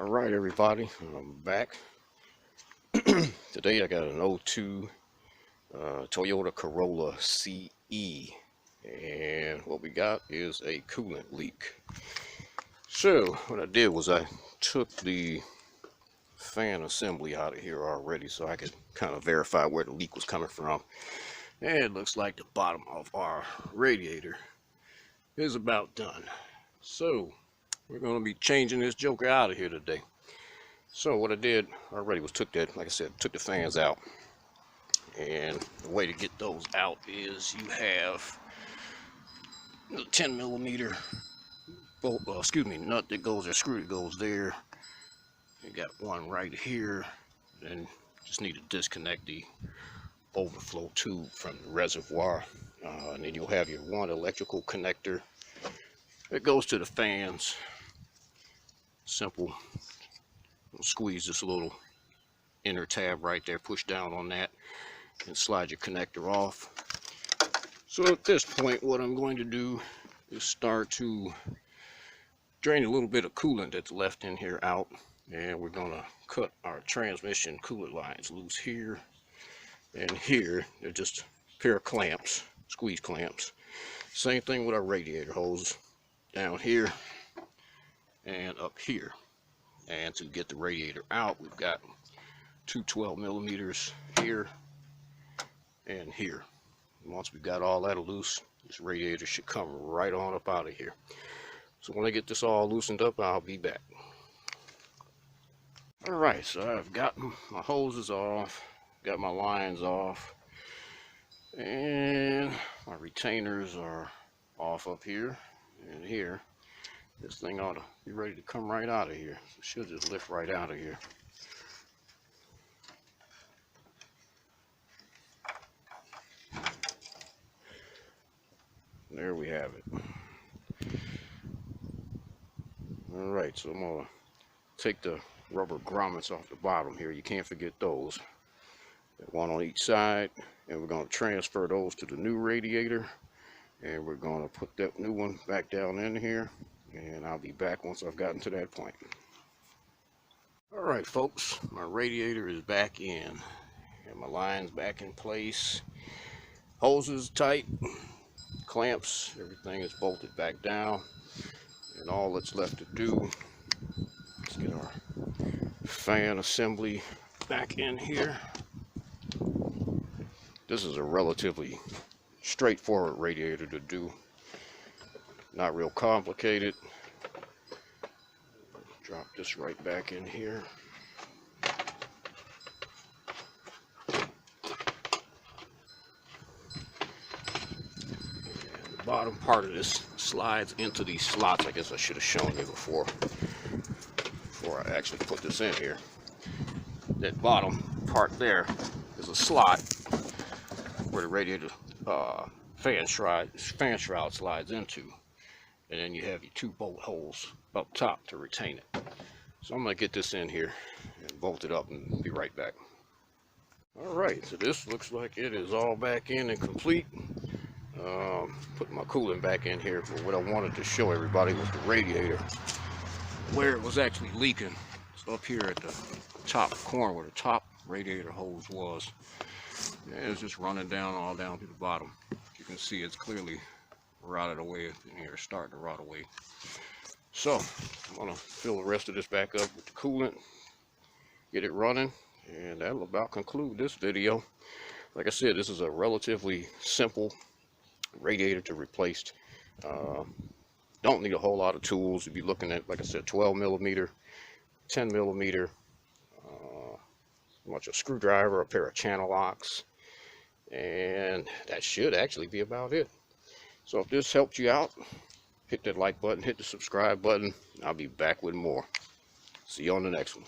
All right, everybody, I'm back. Today I got an 02 Toyota Corolla CE, and what we got is a coolant leak. So what I did was I took the fan assembly out of here already so I could kind of verify where the leak was coming from. And it looks like the bottom of our radiator is about done. So we're going to be changing this joker out of here today. So what I did already was took the fans out, and the way to get those out is you have the 10mm bolt, nut that goes, or screw that goes there. You got one right here. Then just need to disconnect the overflow tube from the reservoir, and then you'll have your one electrical connector that goes to the fans. Simple. Squeeze this little inner tab right there, push down on that, and slide your connector off. So at this point, what I'm going to do is start to drain a little bit of coolant that's left in here out, and we're going to cut our transmission coolant lines loose here and here. They're just a pair of clamps, squeeze clamps. Same thing with our radiator hose, down here and up here. And to get the radiator out, we've got two 12mm here and here. And once we've got all that loose, this radiator should come right on up out of here. So when I get this all loosened up, I'll be back. Alright, so I've got my hoses off, got my lines off, and my retainers are off up here and here. This thing ought to be ready to come right out of here. It should just lift right out of here. There we have it. Alright, so I'm going to take the rubber grommets off the bottom here. You can't forget those. One on each side, and we're going to transfer those to the new radiator, and we're going to put that new one back down in here. And I'll be back once I've gotten to that point. Alright folks, my radiator is back in. And my line's back in place. Hoses tight. Clamps, everything is bolted back down. And all that's left to do is get our fan assembly back in here. This is a relatively straightforward radiator to do. Not real complicated. Drop this right back in here. And the bottom part of this slides into these slots. I guess I should have shown you before I actually put this in here. That bottom part there is a slot where the radiator fan shroud slides into. And then you have your two bolt holes up top to retain it. So I'm going to get this in here and bolt it up and be right back. Alright, so this looks like it is all back in and complete. Put my coolant back in here, but what I wanted to show everybody was the radiator, where it was actually leaking. It's up here at the top corner where the top radiator hose was. And it's just running down all down to the bottom. You can see it's clearly rotted away in here, starting to rot away. So I'm gonna fill the rest of this back up with the coolant, get it running, and that'll about conclude this video. Like I said, this is a relatively simple radiator to replace. Don't need a whole lot of tools. You'll be looking at, like I said, 12mm, 10mm, a screwdriver, a pair of channel locks, and that should actually be about it. So if this helped you out, hit that like button, hit the subscribe button. I'll be back with more. See you on the next one.